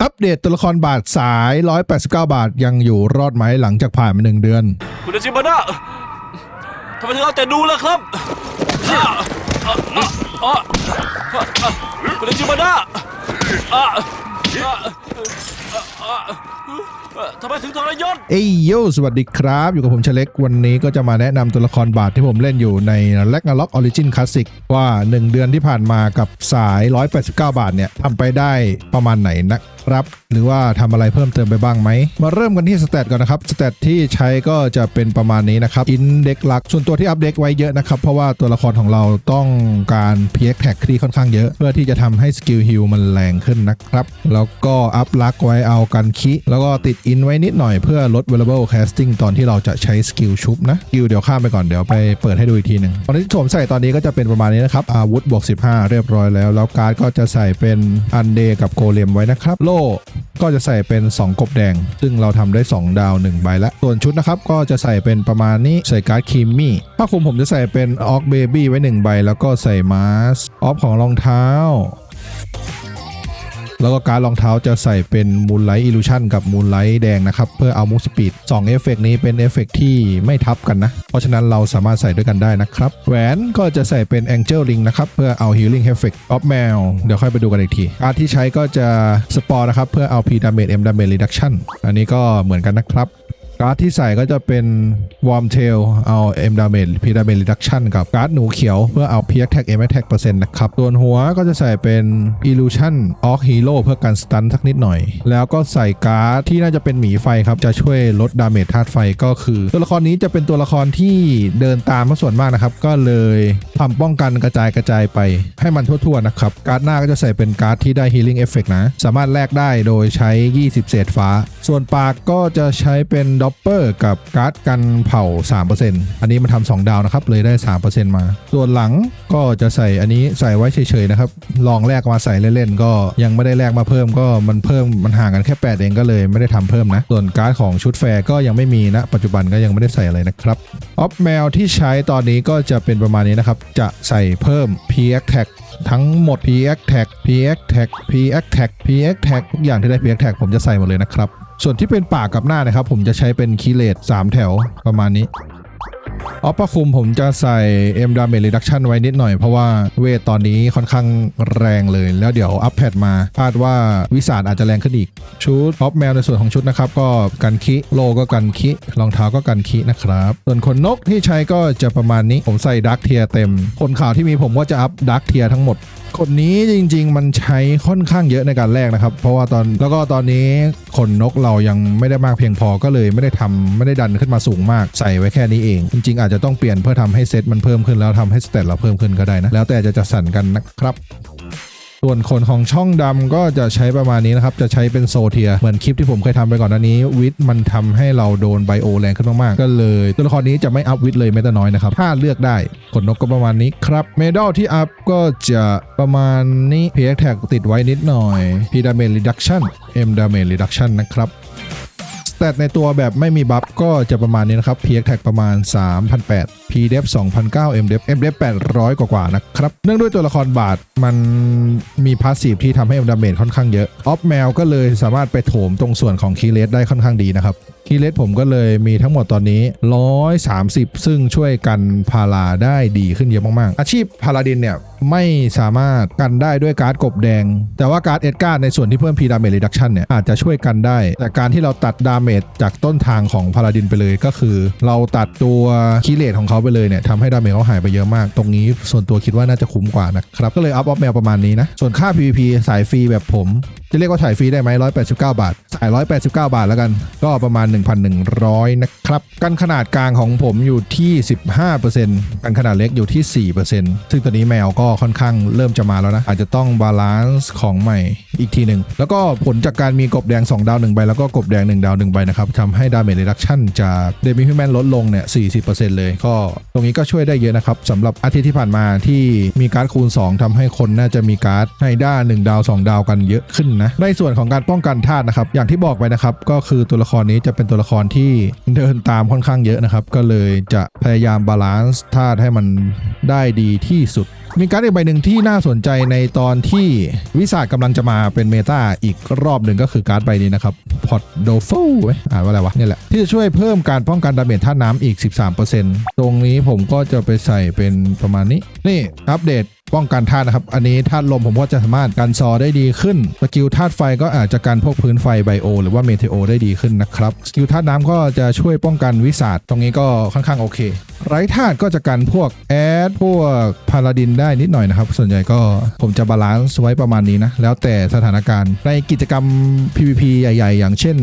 อัปเดตตัวละครบาทสาย189 บาทยังอยู่รอดไหมหลังจากผ่านมา1 เดือนคุณอาชิมานะทำไมถึงเอาแต่ดูล่ะครับคุณอาชิมานะทำไมถึงทรยศเอ้ยโยสวัสดีครับอยู่กับผมเชเล็กวันนี้ก็จะมาแนะนำตัวละครบาทที่ผมเล่นอยู่ใน Ragnarok Origin Classic ว่า1 เดือนที่ผ่านมากับสาย189 บาทเนี่ยทำไปได้ประมาณไหนนะครับหรือว่าทำอะไรเพิ่มเติมไปบ้างไหมมาเริ่มกันที่สเตตก่อนนะครับสเตตที่ใช้ก็จะเป็นประมาณนี้นะครับอินเด็กหลักส่วนตัวที่อัปเดตไว้เยอะนะครับเพราะว่าตัวละครของเราต้องการ PX Tag ที่ค่อนข้างเยอะเพื่อที่จะทำให้สกิลฮิลมันแรงขึ้นนะครับแล้วก็อัพลักไว้เอากันคิแล้วก็ติดอินไว้นิดหน่อยเพื่อลด variable casting ตอนที่เราจะใช้สกิลชุบนะสกิลเดี๋ยวข้ามไปก่อนเดี๋ยวไปเปิดให้ดูอีกทีหนึ่งตอนที่ผมใส่ตอนนี้ก็จะเป็นประมาณนี้นะครับอาวุธบวก15เรียบร้อยแล้วการ์ดก็จะใส่เป็นอันเดกับโกเลมไว้นะครับโล่ก็จะใส่เป็น2กบแดงซึ่งเราทำได้2ดาว1ใบแล้วส่วนชุดนะครับก็จะใส่เป็นประมาณนี้ใส่การ์ดคิมมี่ผ้าคลุมผมจะใส่เป็นออกเบบี้ไว้1ใบแล้วก็ใส่มาสออฟของรองเท้าแล้วก็การรองเท้าจะใส่เป็นมูนไลท์อิลูชันกับมูนไลท์แดงนะครับเพื่อเอามูฟสปีด2เอฟเฟกนี้เป็นเอฟเฟกที่ไม่ทับกันนะเพราะฉะนั้นเราสามารถใส่ด้วยกันได้นะครับแหวนก็จะใส่เป็นแองเจิลลิงนะครับเพื่อเอาฮีลิ่งเอฟเฟกต์ออฟแมวเดี๋ยวค่อยไปดูกันอีกทีการที่ใช้ก็จะสปอร์นะครับเพื่อเอา P damage M damage reduction อันนี้ก็เหมือนกันนะครับการ์ดที่ใส่ก็จะเป็น Warm Tail เอา M Damage P Damage Reduction กับการ์ดหนูเขียวเพื่อเอา P Attack M Attack เปอร์เซ็นต์นะครับส่วนหัวก็จะใส่เป็น Illusion of Hero เพื่อการสตันสักนิดหน่อยแล้วก็ใส่การ์ดที่น่าจะเป็นหมีไฟครับจะช่วยลดดาเมจธาตุไฟก็คือตัวละครนี้จะเป็นตัวละครที่เดินตามมาส่วนมากนะครับก็เลยทำป้องกันกระจายไปให้มันทั่วๆนะครับการ์ดหน้าก็จะใส่เป็นการ์ดที่ได้ Healing Effect นะสามารถแลกได้โดยใช้20เศษฟ้าส่วนปากก็จะใช้เป็นดอปเปอร์กับการ์ดกันเผา 3% อันนี้มันทำ2ดาวนะครับเลยได้ 3% มาส่วนหลังก็จะใส่อันนี้ใส่ไว้เฉยๆนะครับลองแลกมาใส่เล่นๆก็ยังไม่ได้แลกมาเพิ่มก็มันห่างกันแค่8เองก็เลยไม่ได้ทำเพิ่มนะส่วนการ์ดของชุดแฟร์ก็ยังไม่มีนะปัจจุบันก็ยังไม่ได้ใส่อะไรนะครับออฟแมวที่ใช้ตอนนี้ก็จะเป็นประมาณนี้นะครับจะใส่เพิ่ม PX Tag ทั้งหมด PX Tag PX Tag PX Tag PX Tag ทุกอย่างที่ได้ PX Tag ผมจะใส่หมดเลยนะครับส่วนที่เป็นปากกับหน้านะครับผมจะใช้เป็นคีเลต3แถวประมาณนี้ออฟประคุมผมจะใส่ M Damage Reduction ไว้นิดหน่อยเพราะว่าเวทตอนนี้ค่อนข้างแรงเลยแล้วเดี๋ยวอัพแพดมาคาดว่าวิสาดอาจจะแรงขึ้นอีกชุดออฟแมวในส่วนของชุดนะครับก็กันคิโลก็กันคิรองเท้าก็กันคินะครับส่วนขนนกที่ใช้ก็จะประมาณนี้ผมใส่ดักเทียเต็มคนข่าวที่มีผมก็จะอัพดักเทียทั้งหมดคนนี้จริงๆมันใช้ค่อนข้างเยอะในการแลกนะครับเพราะว่าตอนนี้ขนนกเรายังไม่ได้มากเพียงพอก็เลยไม่ได้ดันขึ้นมาสูงมากใส่ไว้แค่นี้เองจริงๆอาจจะต้องเปลี่ยนเพื่อทำให้เซตมันเพิ่มขึ้นแล้วทำให้สเตตเราเพิ่มขึ้นก็ได้นะแล้วแต่จะจัดสรรกันนะครับส่วนขนของช่องดำก็จะใช้ประมาณนี้นะครับจะใช้เป็นโซเทียเหมือนคลิปที่ผมเคยทำไปก่อนหน้านี้วิทมันทำให้เราโดนไบโอแรงขึ้นมากๆก็เลยตัวละครนี้จะไม่อัพวิทเลยแม้แต่น้อยนะครับถ้าเลือกได้ขนนกก็ประมาณนี้ครับเมดัลที่อัพก็จะประมาณนี้ PX Tag ติดไว้นิดหน่อย P Damage Reduction M Damage Reduction นะครับสเตตในตัวแบบไม่มีบัฟก็จะประมาณนี้นะครับ PX Tag ประมาณ 3,800 PDEF 2,900 MDEF 800 กว่านะครับเนื่องด้วยตัวละครบาทมันมีพาสซีฟที่ทำให้ดาเมจค่อนข้างเยอะออฟแมวก็เลยสามารถไปโถมตรงส่วนของคีเลสได้ค่อนข้างดีนะครับคีเลสผมก็เลยมีทั้งหมดตอนนี้130ซึ่งช่วยกันพาราได้ดีขึ้นเยอะมากๆอาชีพพาราดินเนี่ยไม่สามารถกันได้ด้วยการ์ดกบแดงแต่ว่าการ์ดเอ็ดการ์ในส่วนที่เพิ่ม P Damage Reduction เนี่ยอาจจะช่วยกันได้แต่การที่เราตัดดาเมจจากต้นทางของพาราดินไปเลยก็คือเราตัดตัวคีเลสของเขาไปเลยเนี่ยทำให้ดาเมจเขาหายไปเยอะมากตรงนี้ส่วนตัวคิดว่าน่าจะคุ้มกว่านะครับก็เลยอัพออฟแมวประมาณนี้นะส่วนค่า PVP สายฟรีแบบผมจะเรียกว่าถ่ายฟรีได้ไหม189 บาทสาย189 บาทแล้วกันก็ประมาณ 1,100 นะครับกันขนาดกลางของผมอยู่ที่ 15% กันขนาดเล็กอยู่ที่ 4% ซึ่งตัวนี้แมวก็ค่อนข้างเริ่มจะมาแล้วนะอาจจะต้องบาลานซ์ของใหม่อีกทีหนึ่งแล้วก็ผลจากการมีกบแดง2ดาว1ใบแล้วก็กบแดง1ดาว1ใบนะครับทำให้ดาเมจรีดักชั่นจากเดมิฮิวแมนลดลงเนี่ย 40% เลยก็ตรงนี้ก็ช่วยได้เยอะนะครับสำหรับอาทิตย์ที่ผ่านมาที่มีการ์ดคูณ2ทำให้คนน่าจะมีการ์ดให้ด้า1ดาว2ดาวกันเยอะขึ้นนะในส่วนของการป้องกันธาตุนะครับอย่างที่บอกไปนะครับก็คือตัวละครนี้จะเป็นตัวละครที่เดินตามค่อนข้างเยอะนะครับก็เลยจะพยายามบาลานซ์ธาตุให้มันได้ดีที่สุด มีการ์ดอีกใบหนึ่งที่น่าสนใจในตอนที่วิสาจกำลังจะมาเป็นเมตาอีกรอบหนึ่งก็คือการ์ดใบนี้นะครับพอดโดฟูอ่านว่าอะไรวะนี่แหละที่จะช่วยเพิ่มการป้องกันดาเมจธาตุน้ำอีก 13% ตรงนี้ผมก็จะไปใส่เป็นประมาณนี้นี่อัปเดตป้องกันธาตุนะครับอันนี้ธาตุลมผมก็จะสามารถกันซอได้ดีขึ้นสกิลธาตุไฟก็อาจจะกันพวกพื้นไฟไบโอหรือว่าเมเทโอได้ดีขึ้นนะครับสกิลธาตุน้ำก็จะช่วยป้องกันวิสาจตรงนี้ก็ค่อนข้างโอเคไร้ธาตุก็จะกันพวกแอดพวกพาราดินได้นิดหน่อยนะครับส่วนใหญ่ก็ผมจะบาลานซ์ไว้ประมาณนี้นะแล้วแต่สถานการณ์ในกิจกรรม PVP ใหญ่ๆอย่างเช่น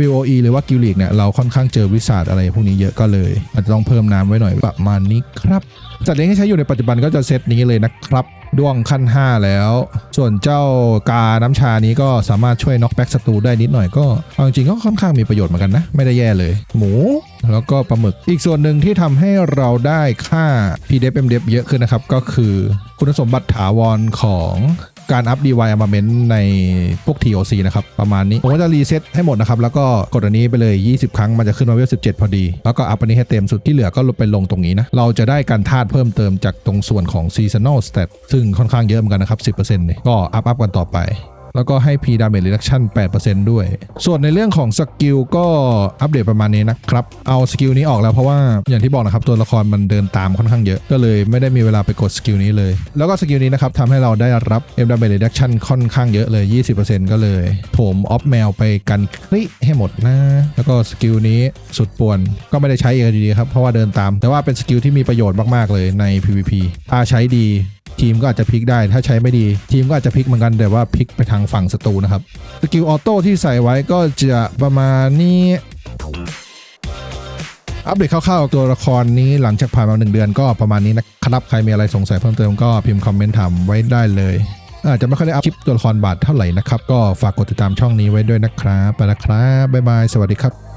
WOE หรือว่ากิลลีกเนี่ยเราค่อนข้างเจอวิสาจอะไรพวกนี้เยอะก็เลยอาจจะต้องเพิ่มน้ำไว้หน่อยประมาณนี้ครับสัตว์เลี้ยงที่ใช้อยู่ในปัจจุบันก็จะเซตนี้เลยนะครับด้วงขั้น 5 แล้วส่วนเจ้ากาน้ำชานี้ก็สามารถช่วยน็อกแบ็กศัตรูได้นิดหน่อยก็เอาจริงๆก็ค่อนข้างมีประโยชน์เหมือนกันนะไม่ได้แย่เลยหมูแล้วก็ปลาหมึกอีกส่วนหนึ่งที่ทำให้เราได้ค่า PDF MDF เยอะขึ้นนะครับก็คือคุณสมบัติถาวรของการอัพ DY Armament ในพวก TOC นะครับประมาณนี้ผมก็จะรีเซ็ตให้หมดนะครับแล้วก็กดอันนี้ไปเลย20 ครั้งมันจะขึ้นมาเวล17พอดีแล้วก็อัพอันนี้ให้เต็มสุดที่เหลือก็ลงไปลงตรงนี้นะเราจะได้การธาตุเพิ่มเติมจากตรงส่วนของ Seasonal Stat ซึ่งค่อนข้างเยอะเหมือนกันนะครับ 10% เนี่ยก็อัพกันต่อไปแล้วก็ให้ P Damage Reduction 8% ด้วยส่วนในเรื่องของสกิลก็อัปเดตประมาณนี้นะครับเอาสกิลนี้ออกแล้วเพราะว่าอย่างที่บอกนะครับตัวละครมันเดินตามค่อนข้างเยอะก็เลยไม่ได้มีเวลาไปกดสกิลนี้เลยแล้วก็สกิลนี้นะครับทำให้เราได้รับ M Damage Reduction ค่อนข้างเยอะเลย 20% ก็เลยโถมออฟแมวไปกันคริให้หมดนะแล้วก็สกิลนี้สุดป่วนก็ไม่ได้ใช้เองดีครับเพราะว่าเดินตามแต่ว่าเป็นสกิลที่มีประโยชน์มากๆเลยใน PVP ถ้าใช้ดีทีมก็อาจจะพลิกได้ถ้าใช้ไม่ดีทีมก็อาจจะพลิกเหมือนกันแต่ว่าพลิกไปทางฝั่งศัตรูนะครับสกิลออโต้ที่ใส่ไว้ก็จะประมาณนี้อัปเดตคร่าวๆตัวละครนี้หลังจากผ่านมา1 เดือนก็ประมาณนี้นะครับใครมีอะไรสงสัยเพิ่มเติมก็พิมพ์คอมเมนต์ถามไว้ได้เลยอาจจะไม่ค่อยได้อัพคลิปตัวละครบาทเท่าไหร่นะครับก็ฝากกดติดตามช่องนี้ไว้ด้วยนะครับไปแล้วครับบ๊ายบายสวัสดีครับ